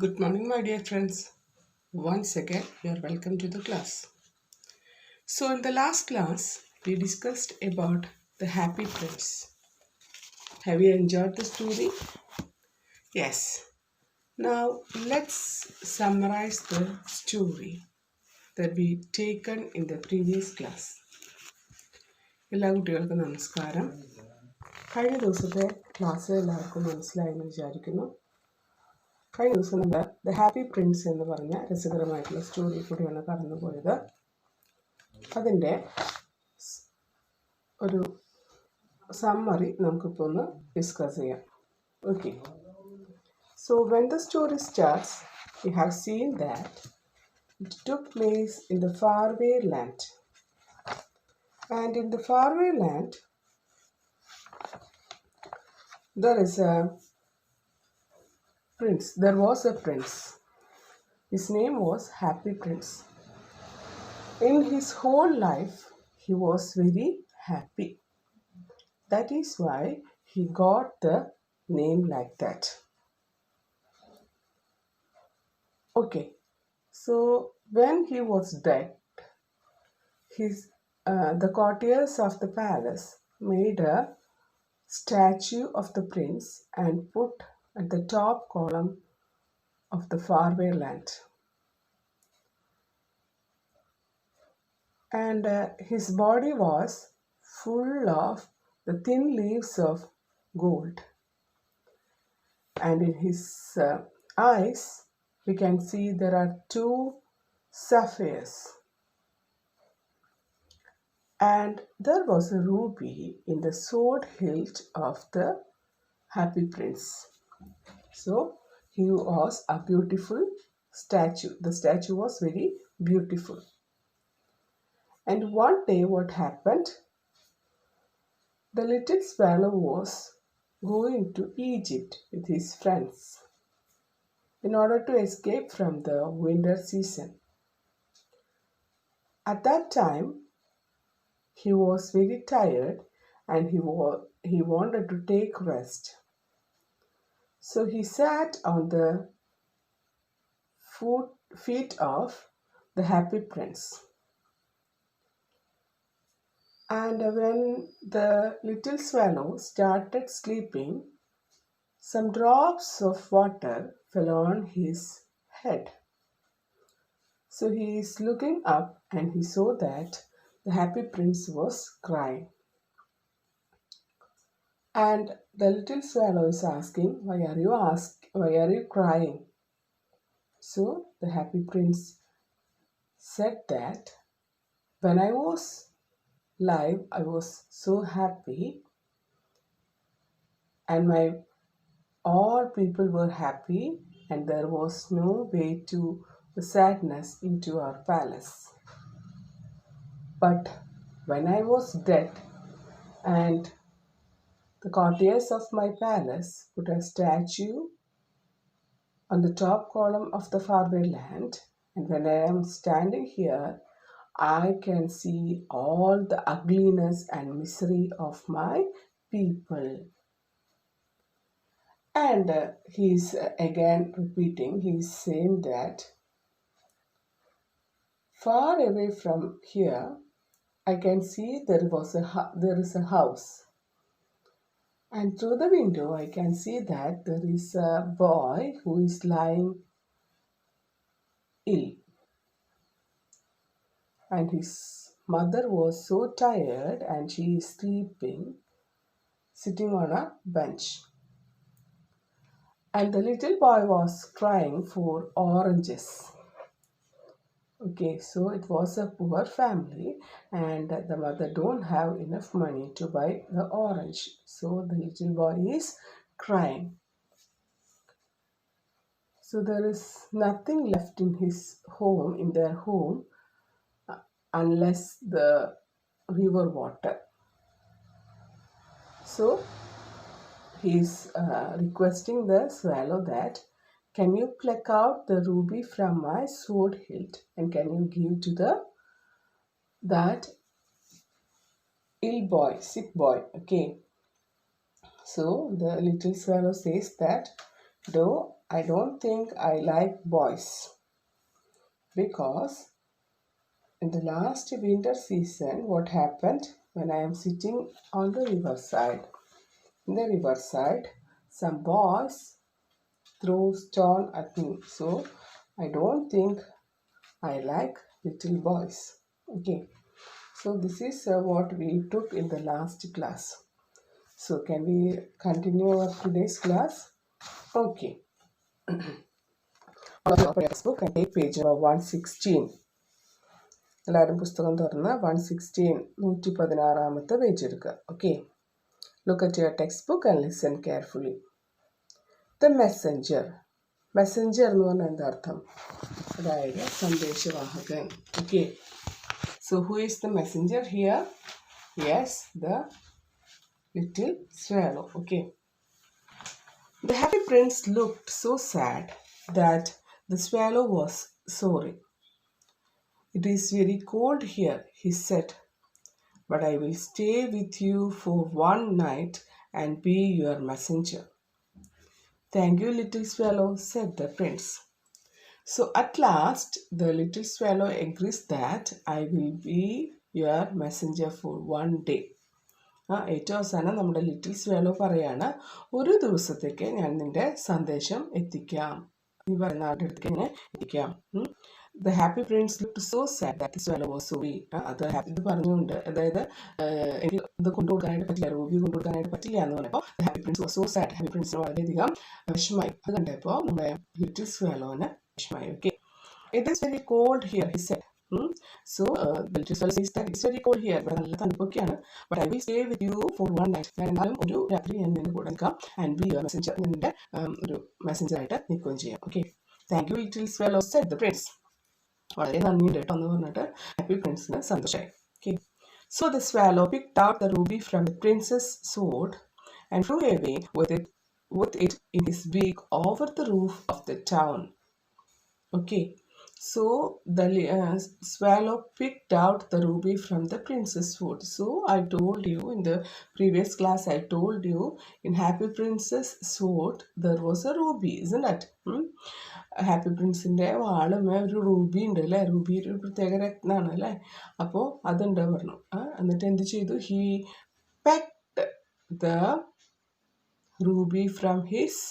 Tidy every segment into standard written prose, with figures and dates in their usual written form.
Good morning, my dear friends. Once again, you are welcome to the class. So, in the last class, we discussed about the happy prince. Have you enjoyed the story? Yes. Now, let's summarize the story that we taken in the previous class. എല്ലാ കുട്ടികൾക്കും നമസ്കാരം. കഴിഞ്ഞ ദിവസത്തെ class എല്ലാവർക്കും മനസ്സിലായെന്ന് വിചാരിക്കുന്നു. കഴിഞ്ഞ ദിവസം നമ്മൾ ദ ഹാപ്പി പ്രിൻസ് എന്ന് പറഞ്ഞ രസകരമായിട്ടുള്ള സ്റ്റോറി കൂടിയാണ് കടന്നുപോയത്. അതിൻ്റെ ഒരു സമ്മറി നമുക്കിപ്പോൾ ഒന്ന് ഡിസ്കസ് ചെയ്യാം. Okay, so when the story starts we have seen that it took place in the faraway land. And in the faraway land there was a prince. His name was Happy Prince. In his whole life, he was very happy. That is why he got the name like that. Okay, so when he was dead, the courtiers of the palace made a statue of the prince and put at the top column of the faraway land. And his body was full of the thin leaves of gold. And in his eyes, we can see there are 2 sapphires. And there was a ruby in the sword hilt of the Happy Prince. So he was a beautiful statue. The statue was very beautiful. And one day what happened? The little swallow was going to Egypt with his friends in order to escape from the winter season. At that time, he was very tired and he wanted to take rest. So he sat on the feet of the Happy Prince. And when the little swallow started sleeping, some drops of water fell on his head. So he is looking up and he saw that the Happy Prince was crying. And the little swallow is asking, why are you crying? So the Happy Prince said that when I was live, I was so happy, and all people were happy, and there was no way to the sadness into our palace. But when I was dead, and the courtiers of my palace put a statue on the top column of the faraway land, and when I am standing here, I can see all the ugliness and misery of my people. And he's again repeating, he's saying that far away from here, I can see there is a house. And through the window, I can see that there is a boy who is lying ill. And his mother was so tired and she is sleeping, sitting on a bench. And the little boy was crying for oranges. Okay, so it was a poor family and the mother don't have enough money to buy the orange. So the little boy is crying. So there is nothing left in their home, unless the river water. So he is requesting the swallow that, can you pluck out the ruby from my sword hilt and can you give to that sick boy? Okay. So the little swallow says that, though I don't think I like boys because in the last winter season, what happened when I am sitting on the riverside? In the riverside, some boys threw stone at me. So I don't think I like little boys. Okay. So this is what we took in the last class. So can we continue our today's class? Okay. Open your textbook and take page number 116. എല്ലാവരും പുസ്തകം തുറന്ന് 116 page എടുക്കുക. Okay. Look at your textbook and listen carefully. The messenger. Messenger എന്ന് പറഞ്ഞാൽ എന്താ അർത്ഥം? അതായത് സന്ദേശവാഹകൻ. Okay. So who is the messenger here? Yes, the little swallow. Okay. The happy prince looked so sad that the swallow was sorry. It is very cold here, he said, but I will stay with you for one night and be your messenger. Thank you, little swallow, said the prince. So at last, the little swallow agrees that I will be your messenger for one day. ഏറ്റവും അവസാനം നമ്മുടെ little swallow പറയാണ്, ഒരു ദിവസത്തേക്ക് ഞാൻ നിന്റെ സന്ദേശം എത്തിക്കാം, നീ പറയുന്ന ആളുടെ അടുത്തേക്ക് ഇങ്ങനെ എത്തിക്കാം. The happy prince looked so sad that the swallow was sorry. അത് ഇത് പറഞ്ഞുകൊണ്ട്, അതായത് എനിക്ക് ഇത് കൊണ്ടുകൊടുക്കാനായിട്ട് പറ്റില്ല, റൂബി കൊണ്ടുകൊടുക്കാനായിട്ട് പറ്റില്ല എന്ന് പറഞ്ഞപ്പോൾ happy prince was so sad. Happy പ്രിൻസിന് വളരെയധികം വിഷമായി. അത് കണ്ടപ്പോൾ നമ്മുടെ ലിറ്റിൽ സ്വാലോന് വിഷമായി. Okay. It is very cold here, he said. So the little swallow says that it's very cold here. ഇവിടെ നല്ല തണുപ്പൊക്കെയാണ്. But I will stay with you for one night. ഞാൻ എന്നാലും ഒരു രാത്രി ഞാൻ നിന്റെ കൂടെ നിൽക്കാം. And be your messenger. ഞാൻ നിന്റെ ഒരു മെസ്സഞ്ചർ ആയിട്ട് നിൽക്കുകയും ചെയ്യാം. Okay. Thank you, little swallow, said the prince. വളരെ നന്ദിയുണ്ട് കേട്ടോ എന്ന് പറഞ്ഞിട്ട് ഹാപ്പി പ്രിൻസിന് സന്തോഷമായി. Okay. So the swallow picked out the ruby from the prince's sword and flew away with it in his beak over the roof of the town. Okay. So the swallow picked out the ruby from the prince's sword. So I told you in the previous class, I told you in Happy Prince's sword there was a ruby, isn't it? Happy പ്രിൻസിൻ്റെ വാളുമേ ഒരു ruby ഉണ്ട് അല്ലേ, Ruby ഒരു പ്രത്യേക രത്നമാണ് അല്ലേ, അപ്പോൾ അതുണ്ട് പറഞ്ഞു. എന്നിട്ട് എന്ത് ചെയ്തു? He pecked the ruby from his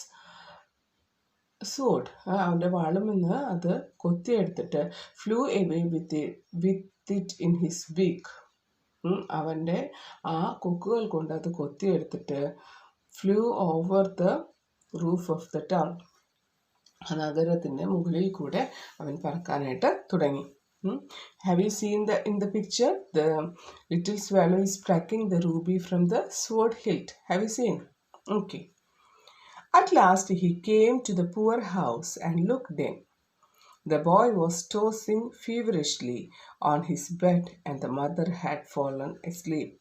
sword. അവൻ്റെ വാളും നിന്ന് അത് കൊത്തിയെടുത്തിട്ട് flew away with it in his beak. അവൻ്റെ ആ കൊക്കുകൾ കൊണ്ട് അത് കൊത്തിയെടുത്തിട്ട് flew over the roof of the town. നഗരത്തിൻ്റെ മുകളിൽ കൂടെ അവൻ പറക്കാനായിട്ട് തുടങ്ങി. Have you seen in the picture? The little swallow is plucking the ruby from the sword hilt. Have you seen? Okay. At last he came to the poor house and looked in. The boy was tossing feverishly on his bed and the mother had fallen asleep.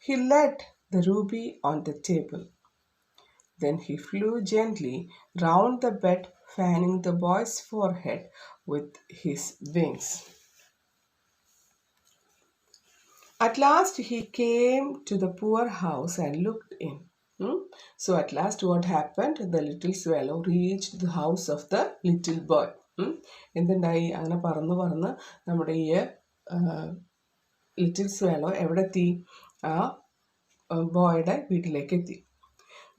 He laid the ruby on the table. Then he flew gently round the bed, fanning the boy's forehead with his wings. At last he came to the poor house and looked in. So at last what happened? The little swallow reached the house of the little boy. എന്തുണ്ടായി? അങ്ങനെ പറന്ന് പറന്ന് നമ്മുടെ ഈ little swallow എവിടെ എത്തി? ആ ബോയുടെ വീട്ടിലേക്ക് എത്തി.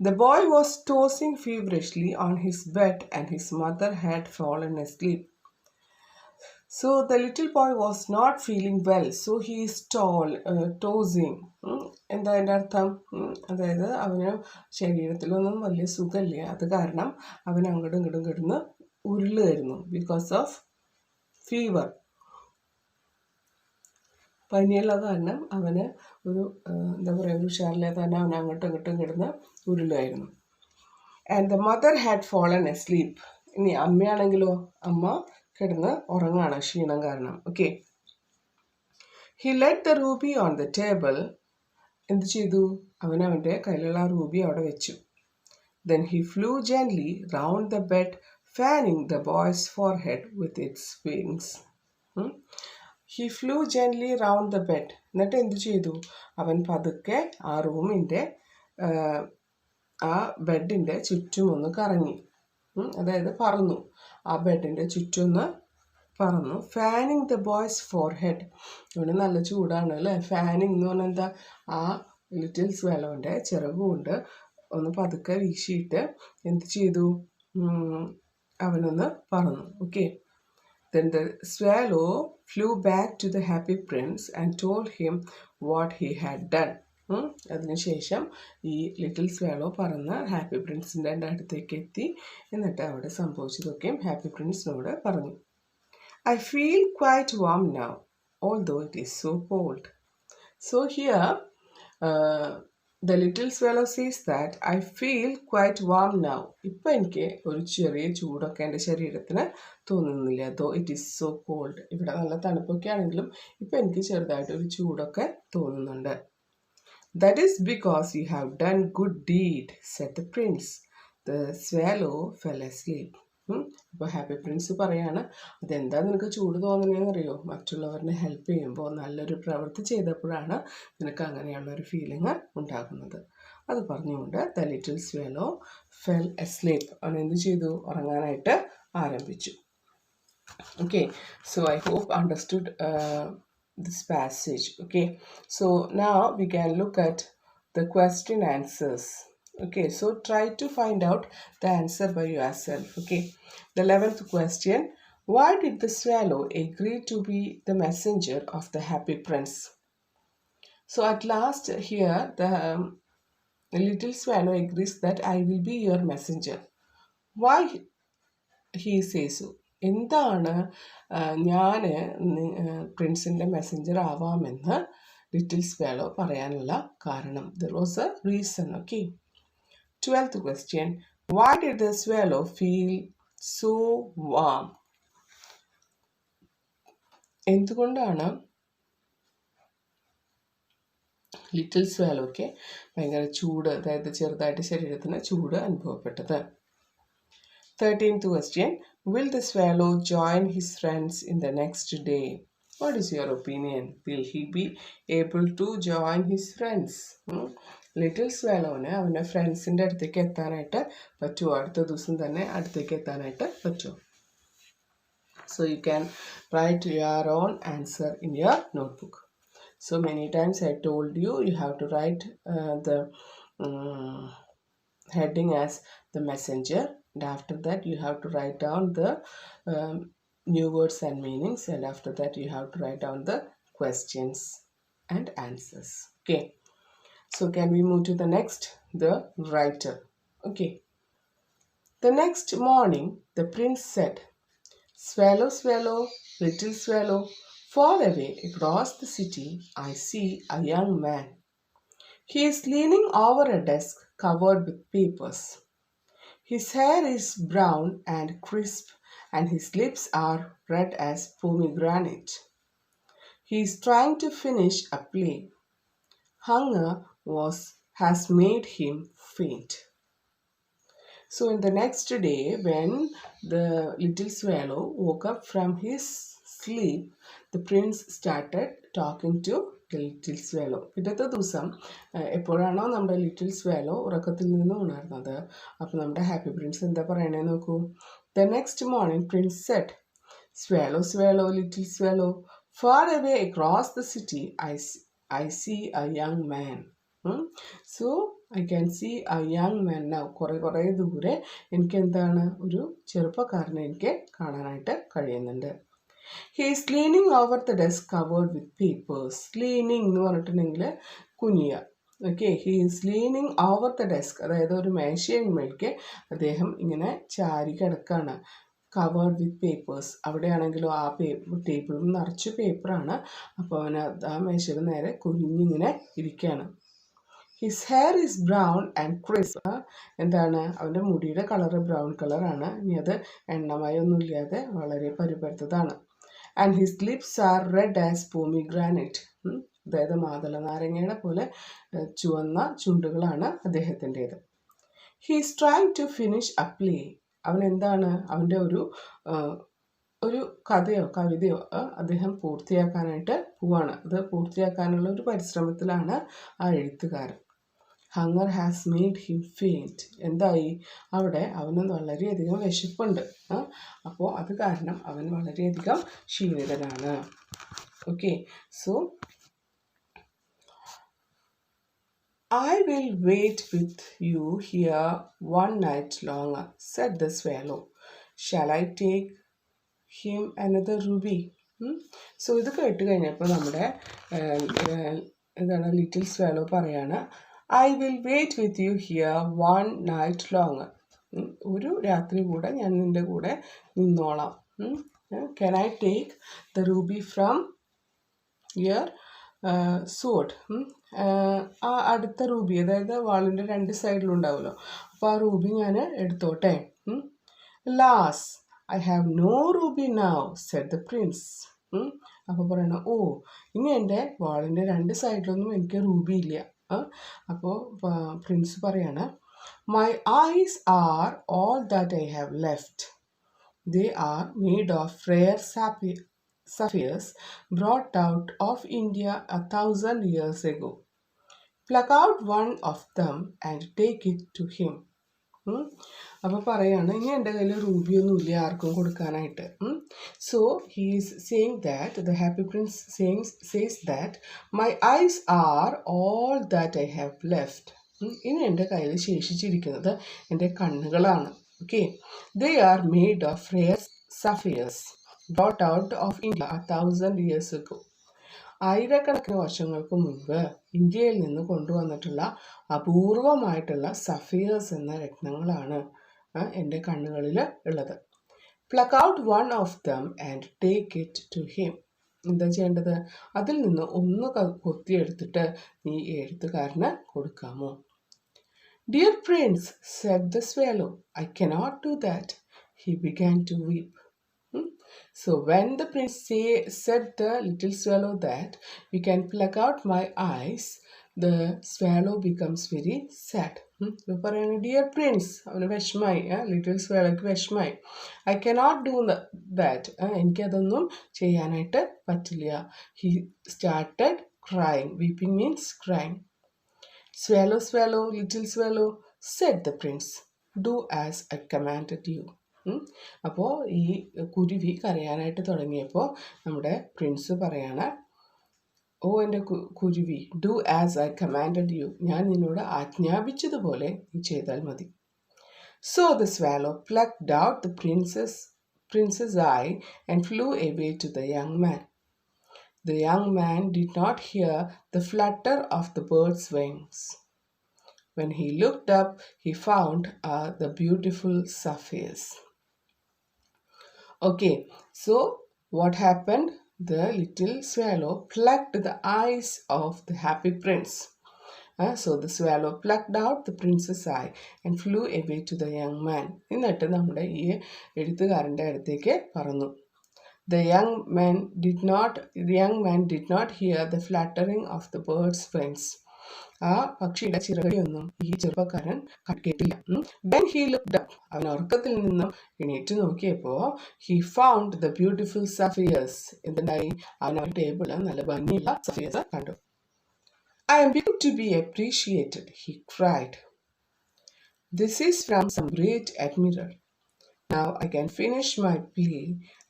The boy was tossing feverishly on his bed and his mother had fallen asleep. So the little boy was not feeling well, so he is tossing. എന്താ അതിൻ്റെ അർത്ഥം? അതായത് അവന് ശരീരത്തിലൊന്നും വലിയ സുഖമില്ല, അത് കാരണം അവൻ അങ്ങോട്ടും ഇങ്ങോട്ടും കിടന്ന് ഉരുളുമായിരുന്നു. ബിക്കോസ് ഓഫ് ഫീവർ, പനിയുള്ള കാരണം അവന് ഒരു എന്താ പറയുക, ഒരു ഉഷാറില്ലാതെ തന്നെ അവൻ അങ്ങോട്ടും ഇങ്ങോട്ടും കിടന്ന് ഉരുളുമായിരുന്നു. And the mother had fallen asleep. ഇനി അമ്മയാണെങ്കിലോ, അമ്മ കിടന്ന് ഉറങ്ങാണ് ക്ഷീണം കാരണം. Okay. He let the ruby on the table. എന്ത് ചെയ്തു? അവൻ അവൻ്റെ കയ്യിലുള്ള റൂബി അവിടെ വെച്ചു. Then he flew gently round the bed, fanning the boy's forehead with its wings. He flew gently round the bed. എന്നിട്ട് എന്ത് ചെയ്തു? അവൻ പതുക്കെ ആ റൂമിൻ്റെ ആ ബെഡിൻ്റെ ചുറ്റും ഒന്ന് കറങ്ങി. അതായത് പറന്നു, ആ ബെഡിൻ്റെ ചുറ്റൊന്ന് പറന്നു. Fanning the boy's forehead, ഇവിടെ നല്ല ചൂടാണ് അല്ലേ. ഫാനിങ് എന്ന് പറഞ്ഞാൽ എന്താ, ആ ലിറ്റിൽ സ്വെലോൻ്റെ ചിറകുകൊണ്ട് ഒന്ന് പതുക്കെ വീശിയിട്ട് എന്ത് ചെയ്തു, അവനൊന്ന് പറന്നു. Okay. Then the swallow flew back to the happy prince and told him what he had done. അതിനുശേഷം ഈ ലിറ്റിൽ സ്വാലോ പറന്ന് ഹാപ്പി പ്രിൻസിൻ്റെ അടുത്തേക്ക് എത്തി. എന്നിട്ട് അവിടെ സംഭവിച്ചതൊക്കെയും ഹാപ്പി പ്രിൻസിനോട് പറഞ്ഞു. I feel quite warm now, although it is so cold. So here, the little swallow says that I feel quite warm now. ഇപ്പം എനിക്ക് ഒരു ചെറിയ ചൂടൊക്കെ എൻ്റെ ശരീരത്തിന് തോന്നുന്നില്ല. Though it is so cold. ഇവിടെ നല്ല തണുപ്പൊക്കെ ആണെങ്കിലും ഇപ്പം എനിക്ക് ചെറുതായിട്ട് ഒരു ചൂടൊക്കെ തോന്നുന്നുണ്ട്. That is because you have done good deed, said the prince. The swallow fell asleep. ഇപ്പോൾ ഹാപ്പി പ്രിൻസ് പറയാണ്, അതെന്താ നിനക്ക് ചൂട് തോന്നുന്നതെന്നറിയോ, മറ്റുള്ളവരെ ഹെൽപ്പ് ചെയ്യുമ്പോൾ നല്ലൊരു പ്രവൃത്തി ചെയ്തപ്പോഴാണ് നിനക്ക് അങ്ങനെയുള്ളൊരു ഫീലിംഗ് ഉണ്ടാകുന്നത്. അത് പറഞ്ഞുകൊണ്ട് ദ ലിറ്റിൽ സ്വെലോ ഫെൽ അസ്ലീപ്, അവൻ എന്ത് ചെയ്തു, ഉറങ്ങാനായിട്ട് ആരംഭിച്ചു. Okay, so I hope understood this passage. Okay, so now we can look at the question answers. Okay, so try to find out the answer by yourself. Okay, the 11th question, why did the swallow agree to be the messenger of the happy prince? So at last here the little swallow agrees that I will be your messenger. Why he says so? എന്താണ് ഞാൻ പ്രിൻസിൻ്റെ Messenger ആവാമെന്ന് little swallow പറയാനുള്ള കാരണം? There was A reason. Okay. 12th question, why did the swallow feel so warm? എന്തുകൊണ്ടാണ് little സ്വാലോയ്ക്ക് ഭയങ്കര ചൂട്, അതായത് ചെറുതായിട്ട് ശരീരത്തിന് ചൂട് അനുഭവപ്പെട്ടത്? 13th question, will the swallow join his friends in the next day? What is your opinion? Will he be able to join his friends? Little സ്വാലോന് അവൻ്റെ ഫ്രണ്ട്സിൻ്റെ അടുത്തേക്ക് എത്താനായിട്ട് പറ്റുമോ? അടുത്ത ദിവസം തന്നെ അടുത്തേക്ക് എത്താനായിട്ട് പറ്റുമോ? So you can write your own answer in your notebook. So many times I told you, you have to write the heading as the messenger, and after that you have to write down the new words and meanings, and after that you have to write down the questions and answers. Okay, so can we move to the next, the writer? Okay. The next morning the prince said, swallow, swallow, little swallow, far away across the city I see a young man. He is leaning over a desk covered with papers. His hair is brown and crisp, and his lips are red as pomegranate. He is trying to finish a play. Hunger has made him faint. So in the next day, when the little swallow woke up from his sleep, the prince started talking to the little swallow. പിറ്റത്തെ ദിവസം എപ്പോഴാണോ നമ്മുടെ little സ്വലോ ഉറക്കത്തിൽ നിന്ന് ഉണർന്നത്, അപ്പോൾ നമ്മുടെ happy Prince എന്താ പറയണേ നോക്കൂ. The next morning prince said, swallow, swallow, little swallow, far away across the city I see a young man. So I can see a young man now. കുറേ ദൂരെ എനിക്ക് എന്താണ്, ഒരു ചെറുപ്പക്കാരനെ എനിക്ക് കാണാനായിട്ട് കഴിയുന്നുണ്ട്. He is leaning over the desk covered with papers. Leaning എന്ന് പറഞ്ഞിട്ടുണ്ടെങ്കിൽ കുനിയ. Okay, he is leaning over the desk, അതായത് ഒരു മേശയിന്മേൽക്ക് അദ്ദേഹം ഇങ്ങനെ ചാരി കിടക്കാണ്. കവേർഡ് വിത്ത് പേപ്പേഴ്സ്, അവിടെയാണെങ്കിലും ആ ടേബിളും നിറച്ച് പേപ്പറാണ്. അപ്പോൾ അവൻ ആ മേശയുടെ നേരെ കുനിഞ്ഞിങ്ങനെ ഇരിക്കുകയാണ്. His hair is brown and crisp. എന്താണ്, അവൻ്റെ മുടിയുടെ കളറ് ബ്രൗൺ കളറാണ്. ഇനി അത് എണ്ണമയൊന്നുമില്ലാതെ വളരെ പരുപരുത്തതാണ്. And his lips are red as pomegranate. അതായത് മാതള നാരങ്ങയുടെ പോലെ ചുവന്ന ചുണ്ടുകളാണ് അദ്ദേഹത്തിൻ്റേത്. He is trying to finish a play. അവൻ എന്താണ്, അവൻ്റെ ഒരു കഥയോ കവിതയോ അദ്ദേഹം പൂർത്തിയാക്കാനായിട്ട് പോവാണ്. അത് പൂർത്തിയാക്കാനുള്ള ഒരു പരിശ്രമത്തിലാണ് ആ എഴുത്തുകാരൻ. Hunger has made him faint. എന്തായി അവിടെ അവന് വളരെയധികം വിശപ്പുണ്ട്. അപ്പോൾ അത് കാരണം അവൻ വളരെയധികം ക്ഷീണിതനാണ്. Okay, so I will wait with you here one night longer, said the swallow. Shall I take him another ruby? So ഇത് കേട്ട് കഴിഞ്ഞപ്പോൾ നമ്മുടെ എന്താണ് ലിറ്റിൽ സ്വാലോ പറയാണ്, I will wait with you here one night longer. ഒരു രാത്രി കൂടെ ഞാൻ നിൻ്റെ കൂടെ നിന്നോളാം. Can I take the ruby from your sword? ആ അടുത്ത റൂബി, അതായത് വാളിൻ്റെ രണ്ട് സൈഡിലും ഉണ്ടാവുമല്ലോ, അപ്പോൾ ആ റൂബി ഞാൻ എടുത്തോട്ടെ. Alas, I have no ruby now, said the prince. അപ്പോൾ പറയണം, ഓ ഇനി എൻ്റെ വാളിൻ്റെ രണ്ട് സൈഡിലൊന്നും എനിക്ക് റൂബി ഇല്ല. അപ്പോൾ പ്രിൻസ് പറയാണ്, my eyes are all that I have left. They are made of rare sapphires brought out of India 1,000 years ago. Pluck out one of them and take it to him. അപ്പോൾ പറയാണ്, ഇനി എൻ്റെ കയ്യിൽ റൂബിയൊന്നും ഇല്ല ആർക്കും കൊടുക്കാനായിട്ട്. So he is saying that, the happy prince says that my eyes are all that I have left. ഇനി എൻ്റെ കയ്യിൽ ശേഷിച്ചിരിക്കുന്നത് എൻ്റെ കണ്ണുകളാണ്. Okay, they are made of rare sapphires brought out of India 1,000 years ago. ആയിരക്കണക്കിന് വർഷങ്ങൾക്ക് മുൻപ് ഇന്ത്യയിൽ നിന്ന് കൊണ്ടുവന്നിട്ടുള്ള അപൂർവമായിട്ടുള്ള സഫിയേഴ്സ് എന്ന രത്നങ്ങളാണ് എൻ്റെ കണ്ണുകളിൽ ഉള്ളത്. Pluck out one of them and take it to him. എന്താ ചെയ്യേണ്ടത്? അതിൽ നിന്ന് ഒന്ന് കൊത്തിയെടുത്തിട്ട് നീ എഴുത്തുകാരന് കൊടുക്കാമോ? Dear prince, said the swallow, I cannot do that. He began to weep. So when the prince said the little swallow that we can pluck out my eyes, the swallow becomes very sad. പറയാണ്, dear Prince, അവന് വിഷമായി, little സ്വാലോയ്ക്ക് വിഷമായി. I cannot do that, എനിക്കതൊന്നും ചെയ്യാനായിട്ട് പറ്റില്ല. He started crying. Weeping means crying. Swallow, swallow, little swallow, said the prince, do as I commanded you. അപ്പോൾ ഈ കുരുവി കരയാനായിട്ട് തുടങ്ങിയപ്പോൾ നമ്മുടെ പ്രിൻസ് പറയാണ്, ഓ എൻ്റെ കുരുവി, do as I commanded you, ഞാൻ നിന്നോട് ആജ്ഞാപിച്ചതുപോലെ നീ ചെയ്താൽ മതി. So the swallow plucked out the prince's eye and flew away to the young man. The young man did not hear the flutter of the bird's wings. When he looked up, he found the beautiful sapphires. Okay, so what happened? The little swallow plucked the eyes of the happy prince. So the swallow plucked out the prince's eye and flew away to the young man. എന്നിട്ട് നമ്മുടെ ഈ എഴുത്തുകാരൻ്റെ അടുത്തേക്ക് പറന്നു. The young man did not hear the fluttering of the bird's wings. ആ പക്ഷിയുടെ ചിറകടിയൊന്നും ഈ ചെറുപ്പക്കാരൻ കേട്ടില്ല. When he looked up, അവൻ ഉറക്കത്തിൽ നിന്നും എണീറ്റ് നോക്കിയപ്പോൾ he found the beautiful sapphires. എന്തുണ്ടായി? അവൻ ടേബിളിൽ നല്ല ഭംഗിയുള്ള സഫിയേഴ്സ് കണ്ടു. I am beginning to be appreciated, he cried. This is from some great admirer. Now I can finish my play.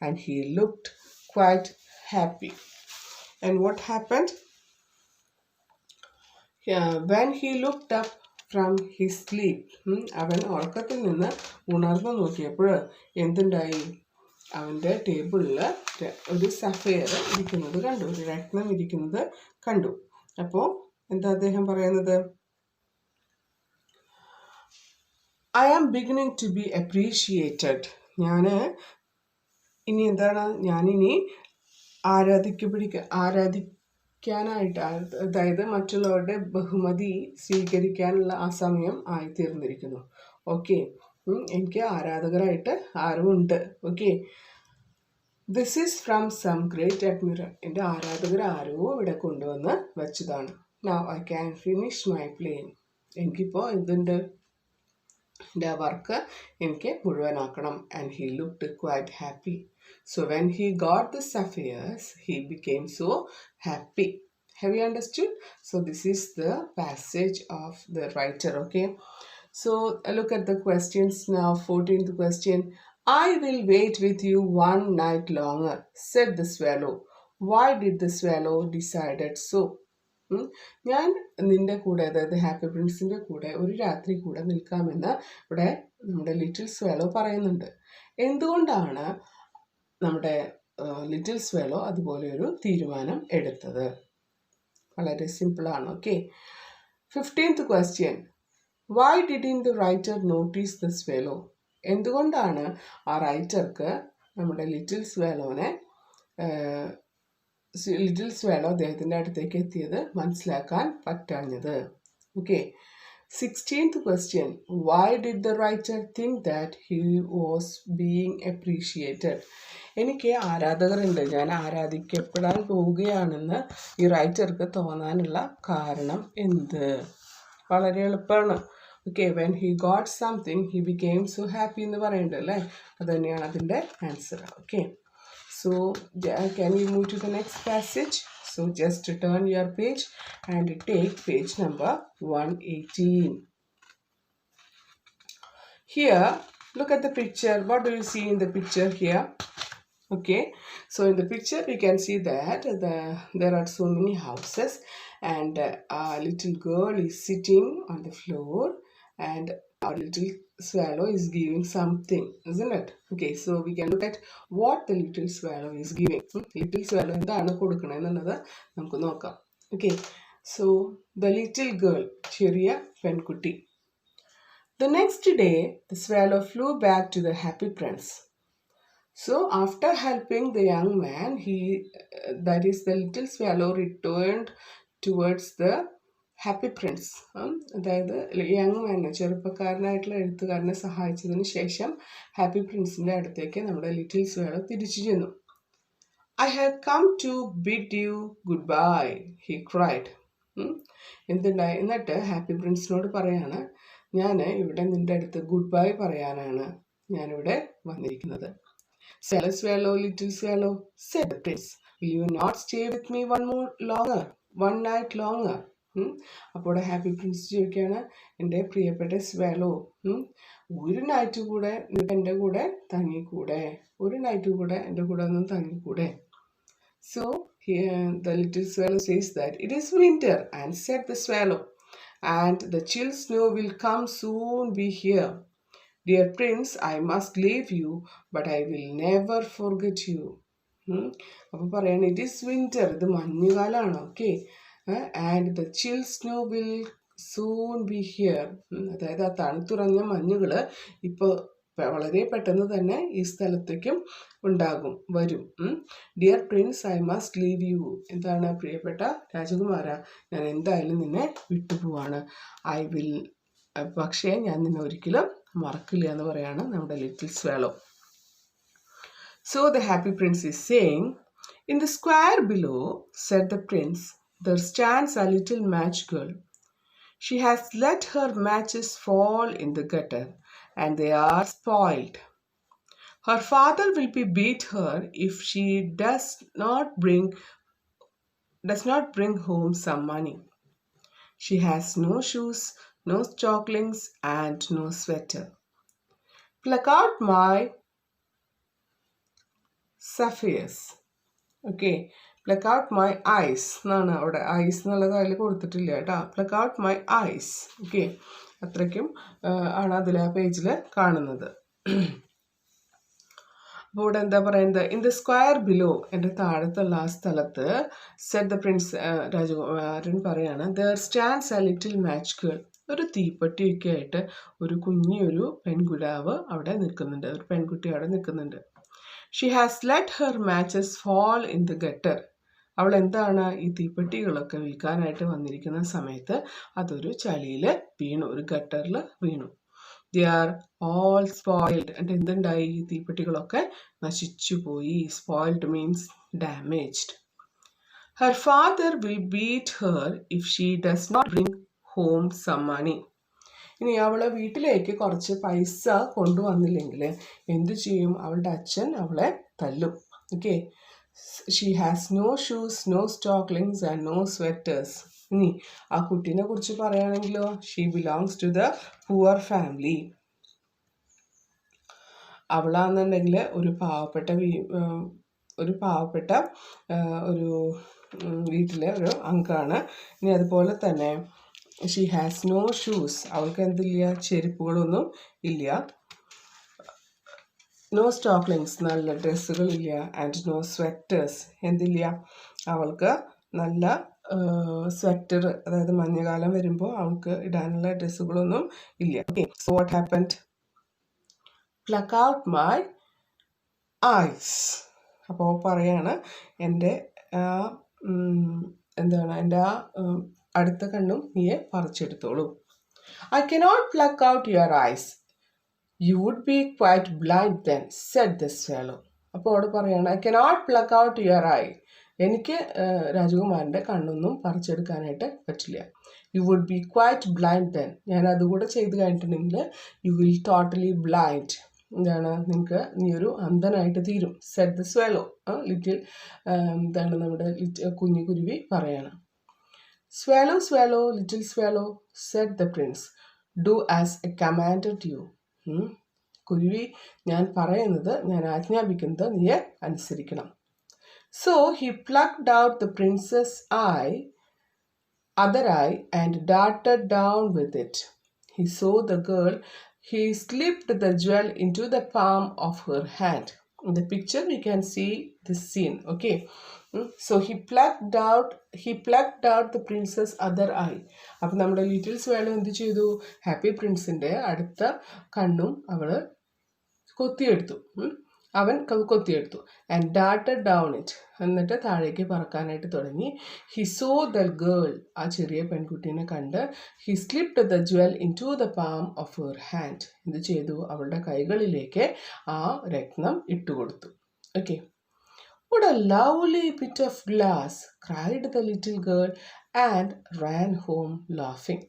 And he looked quite happy. And what happened? When he looked up from his sleep, അവൻ ഉറക്കത്തിൽ നിന്ന് ഉണർന്നു നോക്കിയപ്പോൾ എന്തുണ്ടായി? അവൻ്റെ ടേബിളിൽ ഒരു sapphire ഇരിക്കുന്നത് കണ്ടു, ഒരു രത്നം ഇരിക്കുന്നത് കണ്ടു. അപ്പോൾ എന്താ അദ്ദേഹം പറയുന്നത്? I am beginning to be appreciated. ഞാനിനി ആരാധിക്കാനായിട്ട്, അതായത് മറ്റുള്ളവരുടെ ബഹുമതി സ്വീകരിക്കാനുള്ള ആ സമയം ആയിത്തീർന്നിരിക്കുന്നു. ഓക്കെ, എനിക്ക് ആരാധകരായിട്ട് ആരുമുണ്ട്. Okay, this is from some great admirer. എൻ്റെ ആരാധകർ ആരോ ഇവിടെ കൊണ്ടുവന്ന് വെച്ചതാണ്. Now I can finish my play. എനിക്കിപ്പോൾ എന്തുണ്ട്? എൻ്റെ ആ വർക്ക് എനിക്ക് മുഴുവനാക്കണം. And he looked quite happy. So when he got the sapphires, he became so happy. Have you understood? So this is the passage of the writer, okay? So look at the questions now. 14th question. I will wait with you one night longer, said the swallow. Why did the swallow decided so? ഞാൻ നിന്റെ കൂടെ, അതായത് happy പ്രിൻസിന്റെ കൂടെ ഒരു രാത്രി കൂടെ നിൽക്കാമെന്ന് ഇവിടെ നമ്മുടെ ലിറ്റിൽ സ്വലോ പറയുന്നുണ്ട്. എന്തുകൊണ്ടാണ് നമ്മുടെ ലിറ്റിൽ സ്വലോ അതുപോലെ ഒരു തീരുമാനം എടുത്തത്? വളരെ സിമ്പിളാണ്. Okay. 15th question. Why didn't the writer notice the swallow? എന്തുകൊണ്ടാണ് ആ റൈറ്റർക്ക് നമ്മുടെ ലിറ്റിൽ സ്വലോ അദ്ദേഹത്തിൻ്റെ അടുത്തേക്ക് എത്തിയത് മനസ്സിലാക്കാൻ പറ്റാഞ്ഞത്? Okay. 16th question. Why did the writer think that he was being appreciated? എനിക്ക് ആരാധകരുണ്ട്, ഞാൻ ആരാധിക്കപ്പെടാൻ പോവുകയാണെന്ന് ഈ റൈറ്റർക്ക് തോന്നാനുള്ള കാരണം എന്ത്? വളരെ എളുപ്പമാണ്. Okay. When he got something he became so happy എന്ന് പറയുന്നുണ്ട് അല്ലേ? അത് തന്നെയാണ് അതിൻ്റെ answer. Okay. So can you move to the next passage? So just turn your page and take page number 118. Here, look at the picture. What do you see in the picture here? Okay, so in the picture we can see that there are so many houses and a little girl is sitting on the floor and our little swallow is giving something, isn't it? Okay, so we can look at what the little swallow is giving. Little swallow എന്താണ് കൊടുക്കണമെന്നുള്ളത് നമുക്ക് നോക്കാം. Okay, so the little girl, ചെറിയ പെൺകുട്ടി. The next day the swallow flew back to the happy prince. So after helping the young man, that is the little swallow returned towards the happy prince. അതായത് young man, ചെറുപ്പക്കാരനായിട്ടുള്ള എഴുത്തുകാരനെ സഹായിച്ചതിന് ശേഷം happy പ്രിൻസിൻ്റെ അടുത്തേക്ക് നമ്മുടെ little സ്വലോ തിരിച്ചു ചെന്നു. I have come to bid you goodbye, he cried. എന്തുണ്ടായി? എന്നിട്ട് happy പ്രിൻസിനോട് പറയാണ്, ഞാൻ ഇവിടെ നിൻ്റെ അടുത്ത് ഗുഡ് ബൈ പറയാനാണ് ഞാനിവിടെ വന്നിരിക്കുന്നത്. Swallow, swallow, little swallow, said the prince. Will you not stay with me one night longer? അപ്പോൾ ഹാപ്പി പ്രിൻസ് ചോദിക്കുകയാണ്, എൻ്റെ പ്രിയപ്പെട്ട സ്വലോ, ഒരു നൈറ്റ് കൂടെ എൻ്റെ കൂടെ തങ്ങിക്കൂടെ? ഒരു നൈറ്റ് കൂടെ എൻ്റെ കൂടെ ഒന്നും തങ്ങിക്കൂടെ? So the little swallow says that it is winter, and said the swallow, and the chill snow will come soon be here. Dear prince, I must leave you, but I will never forget you. അപ്പോൾ പറയാണ്, it is winter, ഇത് മഞ്ഞുകാലമാണ്. Okay. And the chill snow will soon be here, അതായത് ആ തണുത്തുറഞ്ഞ മഞ്ഞുകൾ ഇപ്പോൾ വളരെ പെട്ടെന്ന് തന്നെ ഈ സ്ഥലത്തേക്കും വരും. Dear Prince, I must leave U. എന്താണ്? പ്രിയപ്പെട്ട രാജകുമാര, ഞാൻ എന്തായാലും നിന്നെ വിട്ടുപോവാണ്. പക്ഷേ ഞാൻ നിന്നെ ഒരിക്കലും മറക്കില്ല എന്ന് പറയാണ് നമ്മുടെ little സ്വലോ. So the happy prince is saying, in the square below, said the prince, there stands a little match girl. She has let her matches fall in the gutter and they are spoiled. Her father will beat her if she does not bring home some money. She has no shoes, no stockings and no sweater. Pluck out my sapphires. Okay, pluck out my eyes എന്നാണ് അവിടെ. Ice എന്നുള്ളത് അതിൽ കൊടുത്തിട്ടില്ല കേട്ടോ. pluck out my eyes. Okay, അത്രയ്ക്കും ആണ് അതിൽ ആ പേജിൽ കാണുന്നത്. അപ്പോൾ ഇവിടെ എന്താ പറയുന്നത്? ഇൻ ദ സ്ക്വയർ ബിലോ, എൻ്റെ താഴത്തുള്ള ആ സ്ഥലത്ത്, സെഡ് ദ പ്രിൻസ്, രാജകുമാരൻ പറയാണ്, there stands A little match girl. ഒരു തീപ്പെട്ടിയൊക്കെ ആയിട്ട് ഒരു കുഞ്ഞൊരു പെൺകുടാവ് അവിടെ നിൽക്കുന്നുണ്ട്, ഒരു പെൺകുട്ടി അവിടെ നിൽക്കുന്നുണ്ട്. She has let her matches fall in the gutter. അവൾ എന്താണ്, ഈ തീപ്പെട്ടികളൊക്കെ വിൽക്കാനായിട്ട് വന്നിരിക്കുന്ന സമയത്ത് അതൊരു ചളിയിൽ വീണു, ഒരു ഗട്ടറിൽ വീണു. They are all spoiled. എന്നിട്ട് എന്തുണ്ടായി? ഈ തീപ്പെട്ടികളൊക്കെ നശിച്ചു പോയി. Spoiled means damaged. Her father will beat her if she does not bring home some money. ഇനി അവളെ വീട്ടിലേക്ക് കുറച്ച് പൈസ കൊണ്ടുവന്നില്ലെങ്കിൽ എന്തു ചെയ്യും? അവളുടെ അച്ഛൻ അവളെ തല്ലും. Okay, She has no shoes, no stockings and no sweaters. ഇനി ആ കുട്ടീനെ കുറിച്ച് പറയുകയാണെങ്കിലോ, she belongs to the poor family. അവളാണെന്നുണ്ടെങ്കിൽ ഒരു പാവപ്പെട്ട ഒരു വീട്ടിലെ ഒരു അംഗമാണ്. ഇനി അതുപോലെ തന്നെ ഷീ ഹാസ് നോ ഷൂസ്, അവൾക്ക് എന്തില്ല, ചെരുപ്പുകളൊന്നും ഇല്ല. നോ സ്റ്റോക്ലിങ്സ്, നല്ല ഡ്രസ്സുകളില്ല. ആൻഡ് നോ സ്വെറ്റേഴ്സ്, എന്തില്ല, അവൾക്ക് നല്ല സ്വെറ്റർ, അതായത് മഞ്ഞുകാലം വരുമ്പോൾ അവൾക്ക് ഇടാനുള്ള ഡ്രസ്സുകളൊന്നും ഇല്ല. Okay, so what happened? Pluck out my eyes. അപ്പോൾ പറയാണ്, എൻ്റെ എൻ്റെ അടുത്ത കണ്ണും നീയെ പറിച്ചെടുത്തോളൂ. I cannot pluck out your eyes. You would be quite blind then, said the swallow. അപ്പോൾ അവിടെ പറയാണ്, I cannot pluck out your eye. എനിക്ക് രാജകുമാരൻ്റെ കണ്ണൊന്നും പറിച്ചെടുക്കാനായിട്ട് പറ്റില്ല. You would be quite blind then. ഞാൻ അതുകൂടെ ചെയ്ത് കഴിഞ്ഞിട്ടുണ്ടെങ്കിൽ you will totally blind. എന്താണ്, നീ ഒരു അന്ധനായിട്ട് തീരും. Said the സ്വെലോ. ലിറ്റിൽ എന്താണ് നമ്മുടെ കുഞ്ഞു കുരുവി പറയാണ്. Swallow swallow little swallow said the prince, do as I commanded you. കുരുവി, ഞാൻ പറയുന്നത്, ഞാൻ ആജ്ഞാപിക്കുന്നത് നീ അനുസരിക്കണം. So he plucked out the prince's other eye and darted down with it. He saw the girl. He slipped the jewel into the palm of her hand. In the picture we can see this scene. Okay, so he plucked out the princess other eye. അപ്പോൾ നമ്മുടെ little സ്വെലോ എന്ത് ചെയ്തു? Happy പ്രിൻസിൻ്റെ അടുത്ത കണ്ണും അവൻ കൊത്തിയെടുത്തു. And darted down it, എന്നിട്ട് താഴേക്ക് പറക്കാനായിട്ട് തുടങ്ങി. ഹി സോ ദ ഗേൾ, ആ ചെറിയ പെൺകുട്ടീനെ കണ്ട്. He slipped the jewel into the palm of her hand, എന്ത് ചെയ്തു? അവളുടെ കൈകളിലേക്ക് ആ രത്നം ഇട്ടുകൊടുത്തു. Okay, what a lovely bit of glass, cried the little girl and ran home laughing.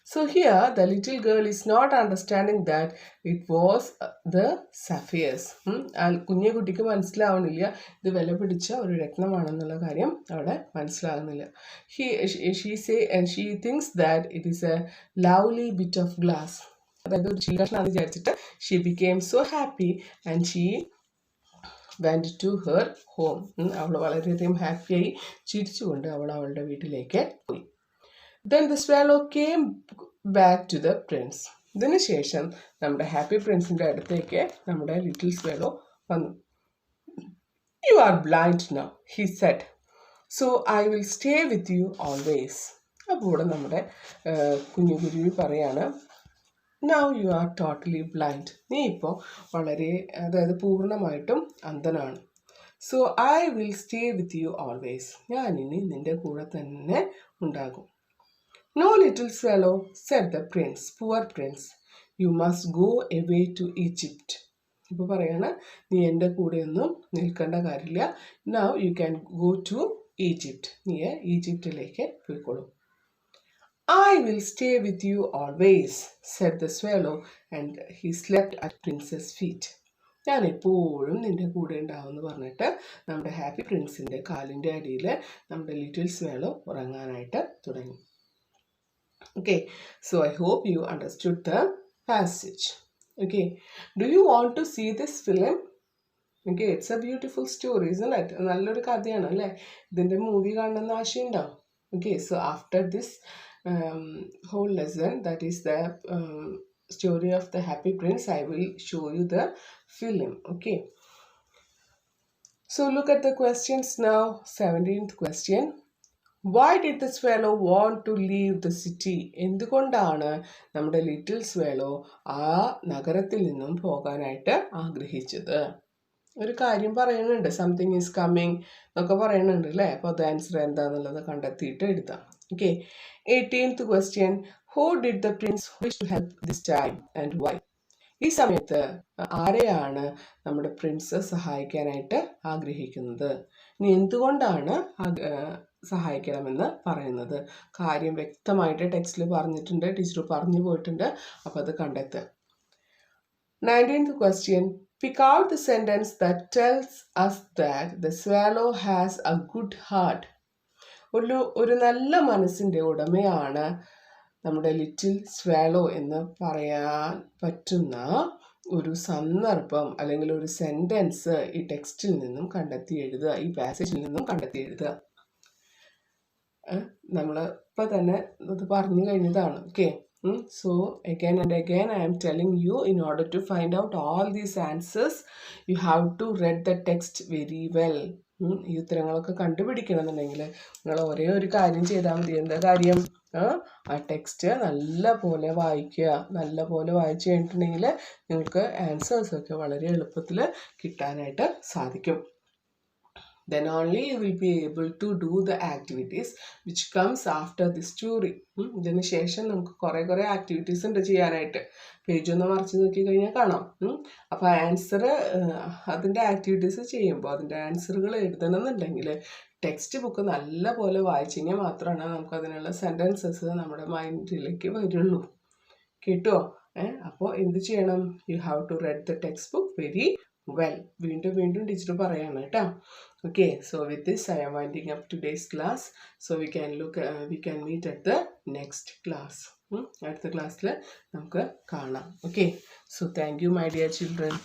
So here the little girl is not understanding that it was the sapphires. കുഞ്ഞു കുട്ടിക്ക് മനസ്സിലാവുന്നില്ല ഇത് വില പിടിച്ച ഒരു രത്നമാണെന്നുള്ള കാര്യം അവിടെ മനസ്സിലാകുന്നില്ല. She thinks that it is a lovely bit of glass. അതായത് ഒരു ചില്ലകഷ്ണാന്ന് വിചാരിച്ചിട്ട് she became so happy and she went to her home. അവൾ വളരെയധികം ഹാപ്പിയായി ചിരിച്ചുകൊണ്ട് അവളുടെ വീട്ടിലേക്ക് പോയി. Then the swallow came back to the prince. ഇതിന് ശേഷം നമ്മുടെ ഹാപ്പി പ്രിൻസിൻ്റെ അടുത്തേക്ക് നമ്മുടെ ലിറ്റിൽ സ്വെലോ വന്നു. You are blind now, he said. So I will stay with you always. അപ്പോൾ ഇവിടെ നമ്മുടെ കുഞ്ഞു കുരുവി പറയാണ്, Now you are totally blind. നീ ഇപ്പോൾ അതായത് പൂർണ്ണമായിട്ടും അന്ധനാണ്. So I will stay with you always. ഞാൻ ഇനി നിൻ്റെ കൂടെ തന്നെ ഉണ്ടാകും. No, little swallow, said the prince, poor prince. You must go away to Egypt. ഇപ്പോൾ പറയാണ്, നീ എൻ്റെ കൂടെയൊന്നും നിൽക്കേണ്ട കാര്യമില്ല. Now you can go to Egypt. നീ ഈജിപ്തിലേക്ക് പോയിക്കോളൂ. I will stay with you always, said the swallow, and he slept at prince's feet. ഞാൻ എപ്പോഴും നിൻ്റെ കൂടെ ഉണ്ടാവുമെന്ന് പറഞ്ഞിട്ട് നമ്മുടെ ഹാപ്പി പ്രിൻസിൻ്റെ കാലിൻ്റെ അടിയിൽ നമ്മുടെ ലിറ്റിൽ സ്വെലോ ഉറങ്ങാനായിട്ട് തുടങ്ങി. Okay, so I hope you understood the passage. Okay, do you want to see this film? Okay, it's a beautiful story, isn't it? നല്ലൊരു കഥയാണ് അല്ലേ? ഇതിൻ്റെ മൂവി കാണണമെന്ന് ആശയുണ്ടാവും. Okay, so after this whole lesson, that is the story of the happy prince, I will show you the film. Okay, so look at the questions now. 17th question. Why did the swallow want to leave the city? എന്തുകൊണ്ടാണ് നമ്മുടെ little സ്വെലോ ആ നഗരത്തിൽ നിന്നും പോകാനായിട്ട് ആഗ്രഹിച്ചത്? ഒരു കാര്യം പറയുന്നുണ്ട്, സംതിങ് ഈസ് കമ്മിങ് എന്നൊക്കെ പറയുന്നുണ്ട് അല്ലേ? അപ്പോൾ അത് ആൻസർ എന്താണെന്നുള്ളത് കണ്ടെത്തിയിട്ട് എഴുതാം. Okay, 18th question. Who did the prince wish to help this time and why? ഈ സമയത്ത് ആരെയാണ് നമ്മുടെ പ്രിൻസ് സഹായിക്കാനായിട്ട് ആഗ്രഹിക്കുന്നത്? ഇനി എന്തുകൊണ്ടാണ് സഹായിക്കണമെന്ന് പറയുന്നത്? കാര്യം വ്യക്തമായിട്ട് ടെക്സ്റ്റിൽ പറഞ്ഞിട്ടുണ്ട്, ടീച്ചർ പറഞ്ഞു പോയിട്ടുണ്ട്. അപ്പോൾ അത് കണ്ടെത്തുക. 19th question. Pick out the sentence that tells us that the swallow has a good heart. ഒരു നല്ല മനസ്സിൻ്റെ ഉടമയാണ് നമ്മുടെ ലിറ്റിൽ സ്വാലോ എന്ന് പറയാൻ പറ്റുന്ന ഒരു സന്ദർഭം അല്ലെങ്കിൽ ഒരു സെൻറ്റൻസ് ഈ ടെക്സ്റ്റിൽ നിന്നും കണ്ടെത്തി എഴുതുക, ഈ പാസേജിൽ നിന്നും കണ്ടെത്തി എഴുതുക. നമ്മൾ ഇപ്പം തന്നെ ഇത് പറഞ്ഞു കഴിഞ്ഞതാണ്. Okay, so again and again I am telling you, in order to find out all these answers you have to read the text very well. ഈ ഉത്തരങ്ങളൊക്കെ കണ്ടുപിടിക്കണമെന്നുണ്ടെങ്കിൽ നിങ്ങൾ ഒരേ ഒരു കാര്യം ചെയ്താൽ മതി. എന്താ കാര്യം? ആ ടെക്സ്റ്റ് നല്ല പോലെ വായിക്കുക. നല്ല പോലെ വായിച്ചു കഴിഞ്ഞിട്ടുണ്ടെങ്കിൽ നിങ്ങൾക്ക് ആൻസേഴ്സൊക്കെ വളരെ എളുപ്പത്തിൽ കിട്ടാനായിട്ട് സാധിക്കും. Then only you will be able to do the activities which comes after the story. ഇതിന് ശേഷം നമുക്ക് കുറേ ആക്ടിവിറ്റീസ് ഉണ്ട് ചെയ്യാനായിട്ട്. പേജ് ഒന്ന് മറിച്ച് നോക്കി കഴിഞ്ഞാൽ കാണാം. അപ്പോൾ ആൻസർ അതിൻ്റെ ആക്ടിവിറ്റീസ് ചെയ്യുമ്പോൾ അതിൻ്റെ ആൻസറുകൾ എഴുതണമെന്നുണ്ടെങ്കിൽ ടെക്സ്റ്റ് ബുക്ക് നല്ല പോലെ വായിച്ചു കഴിഞ്ഞാൽ മാത്രമാണ് നമുക്ക് അതിനുള്ള സെൻറ്റൻസസ് നമ്മുടെ മൈൻഡിലേക്ക് വരുള്ളൂ. കേട്ടോ? അപ്പോൾ എന്ത് ചെയ്യണം? You have to read the textbook very well. വീണ്ടും ടീച്ചർ പറയാണ് കേട്ടോ. Okay, so with this I am winding up today's class. So we can meet at the next class. അടുത്ത ക്ലാസ്സിൽ നമുക്ക് കാണാം. Okay, so thank you my dear children.